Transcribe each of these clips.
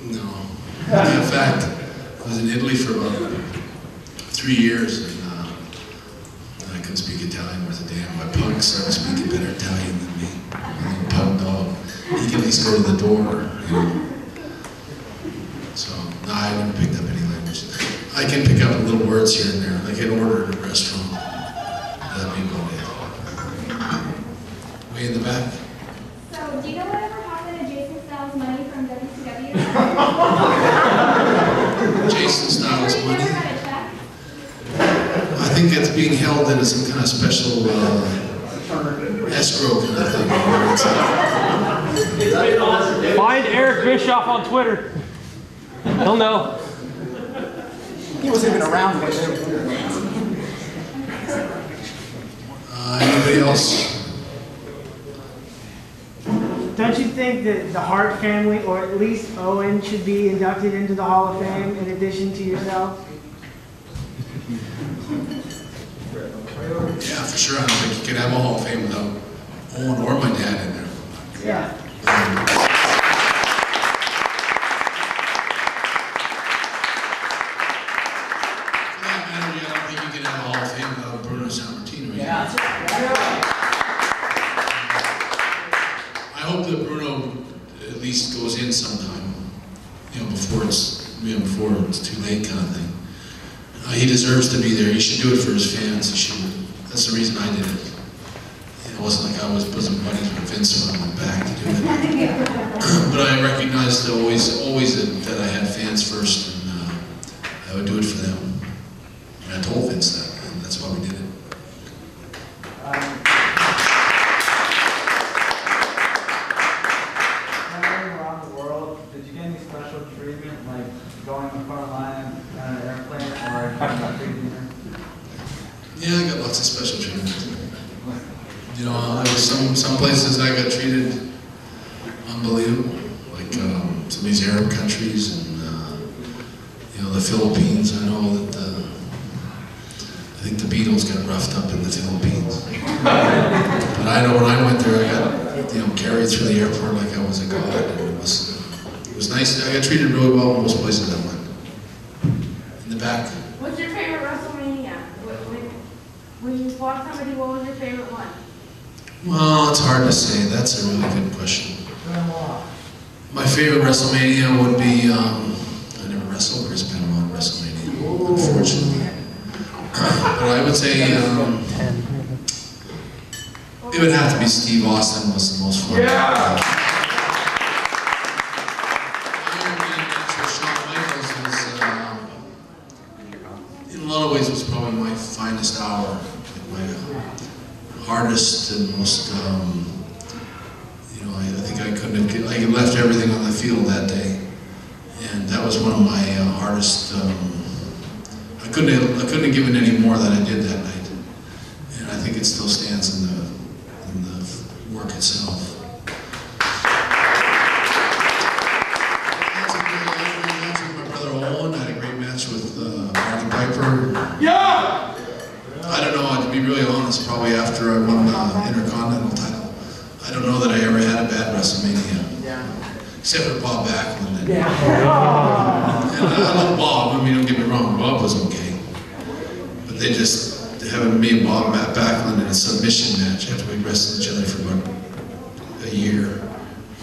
No. In fact, I was in Italy for about 3 years, and I couldn't speak Italian worth a damn. My punk started speaking better Italian than me. My little pug dog. He can at least go to the door, you know. So, no, I never picked up any language. I can pick up little words here and there. I can order at a restaurant. That'd be about it. Way in the back. So, do you know whatever happened to Jason Styles' money from WCW? Jason Styles' Never money? got a check? I think it's being held in some kind of special escrow kind of thing. Find Eric Bischoff on Twitter. He'll know. He wasn't even around when Anybody else? Don't you think that the Hart family, or at least Owen, should be inducted into the Hall of Fame in addition to yourself? Yeah, for sure. I don't think you could have a Hall of Fame without Owen or my dad in there. Yeah. For that matter, I don't think you could have a Hall of Fame without Bruno Sammartino. Yeah. I hope that Bruno at least goes in sometime, you know, before it's too late, kind of thing. He deserves to be there. He should do it for his fans. He should. That's the reason I did it. It wasn't like I was bosom buddies with Vince when I went back to do it. But I recognized always that I had fans first, and I would do it for them. And I told Vince that, and that's why we did it. Traveling around the world, did you get any special treatment, like going on the front line on an airplane, or not treating you? Yeah, I got lots of special treatment. You know, there was some places I got treated unbelievable, like some of these Arab countries and you know, the Philippines. I know that I think the Beatles got roughed up in the Philippines. But I know when I went there, I got carried through the airport like I was a god, and it was nice. I got treated really well in most places I went. In the back. What's your favorite WrestleMania? When you fought somebody, what was your favorite one? Well, it's hard to say. That's a really good question. My favorite WrestleMania would be, I never wrestled Chris Benoit at WrestleMania, unfortunately. But I would say, it would have to be Steve Austin was the most fun. Yeah! Iron Man match with Shawn Michaels was, in a lot of ways, was probably my finest hour. My hardest and most, you know, I think I left everything on the field that day, and that was one of my hardest. I couldn't have given any more than I did that night, and I think it still stands in the work itself. I had a great match with my brother Owen. I had a great match with Marty Piper. Yeah! I don't know, to be really honest, probably after I won the Intercontinental title, I don't know that I ever had a bad WrestleMania. Yeah. Except for Bob Backlund. Yeah. And I love Bob, I mean, don't get me wrong, Bob was okay. But they just, having me and Bob Backlund in a submission match after we wrestled each other for about a year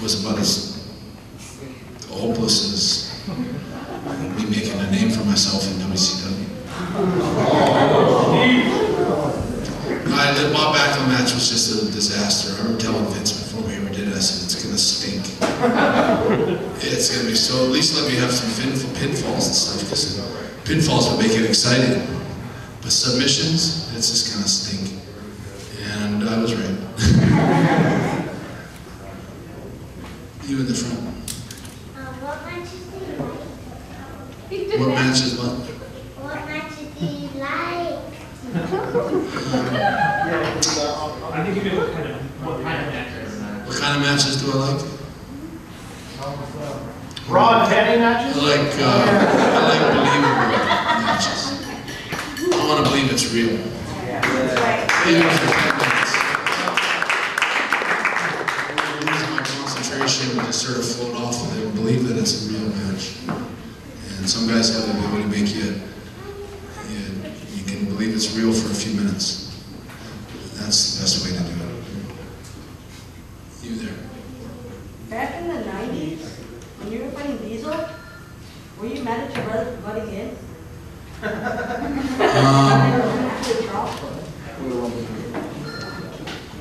was about as hopeless as me making a name for myself in WCW. The Bob Backlund match was just a disaster. I remember telling Vince before we ever did it, I said, it's going to stink. It's going to be so, at least let me have some pinfalls and stuff, because pinfalls would make it exciting. But submissions, it's just going to stink. And I was right. You in the front. What matches do you like? What matches what? What matches do you like? I think you know what kind of matches. What kind of matches do I like? Raw and Teddy matches? I like believable matches. I want to believe it's real. Even for 10 minutes. I lose my concentration and just sort of float off with it and believe that it's a real match. some guys have the ability to make you can believe it's real for a few minutes. That's the best way to do it. You there. Back in the 90s, when you were fighting Diesel, were you mad at your brother for butting in?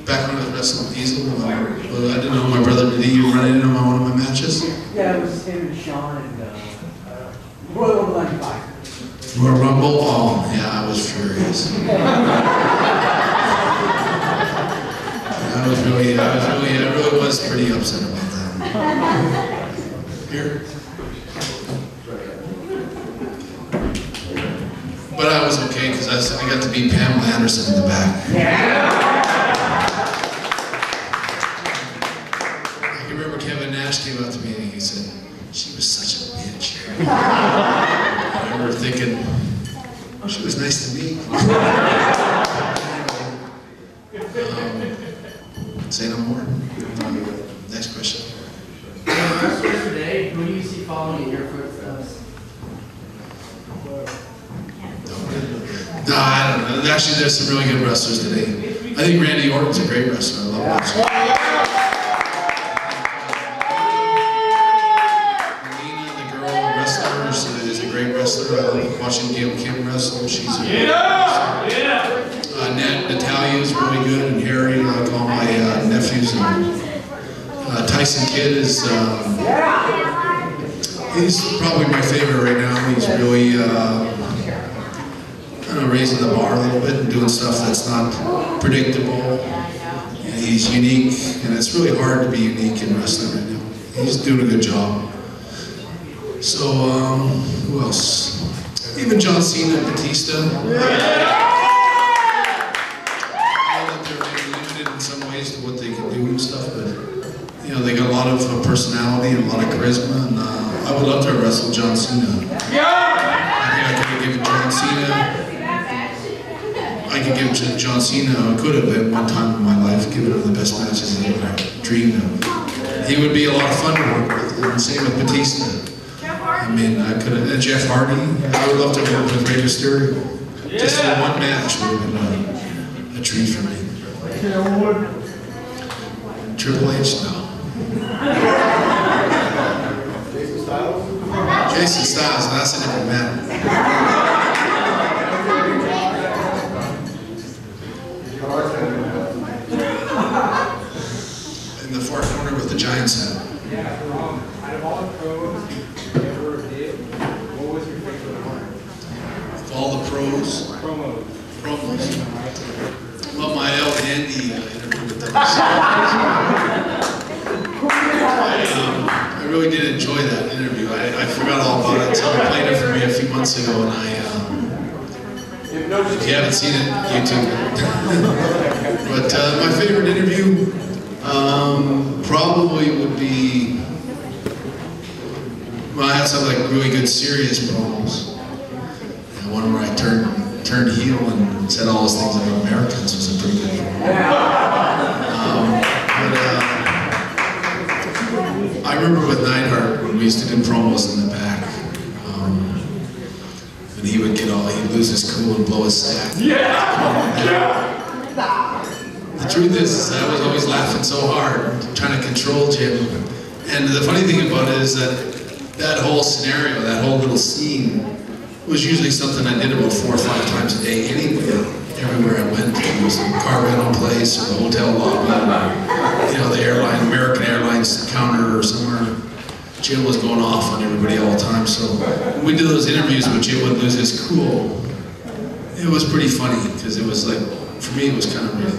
Back when I was wrestling Diesel, well, I didn't know my brother. Did he run into him on one of my matches? Yeah, it was him and Sean and Royal Rumble 95. Royal Rumble? Oh, yeah, I was furious. I really was pretty upset about that. Here. But I was okay because I got to beat Pamela Anderson in the back. I can remember Kevin Nash came up to me and he said, "She was such a bitch." I remember thinking, she was nice to me. Say no more. Next question. Wrestlers today, who do you see following in your footsteps? No, I don't know. Actually, there's some really good wrestlers today. I think Randy Orton's a great wrestler. I love watching him. Melina, the girl wrestler, is a great wrestler. I love watching Gail Kim wrestle. She's a great wrestler. Natalia is really good, and Harry, like all my nephews. And, Tyson Kidd is, he's probably my favorite right now. He's really, raising the bar a little bit and doing stuff that's not predictable. And he's unique, and it's really hard to be unique in wrestling right now. He's doing a good job. So, who else? Even John Cena and Batista. I know that they're limited in some ways to what they can do and stuff, but you know, they got a lot of personality and a lot of charisma, and I would love to wrestle John Cena. I think I could have given John Cena. I could give John Cena, could have at one time in my life, given him the best matches I ever dreamed of. He would be a lot of fun to work with, and same with Batista. I mean, I could have, and Jeff Hardy, I would love to work with Rey Mysterio. Just for one match would have been a treat for me. Triple H, no. Jason Styles, that's a different matter. In the far corner with the Giants hat. Yeah, out of all the pros you ever did, what was your favorite one? Of all the pros. Promos. Well, my El Handy interview with them. I really did enjoy that interview. I forgot all about it. Someone played it for me a few months ago, and if you haven't seen it, YouTube it. But my favorite interview probably would be, well, I had some like really good serious promos. And one where I turned heel and said all those things about Americans was a pretty good one. I remember with Neidhart when we used to do promos in the back, and he'd lose his cool and blow his stack. The truth is I was always laughing so hard, trying to control Jim. And the funny thing about it is that whole scenario, that whole little scene, was usually something I did about 4 or 5 times a day anyway. Everywhere I went, it was a car rental place or the hotel lobby, or, the American Airlines counter or somewhere. Jim was going off on everybody all the time. So when we did those interviews where Jim would lose his cool, it was pretty funny because it was like, for me, it was kind of real.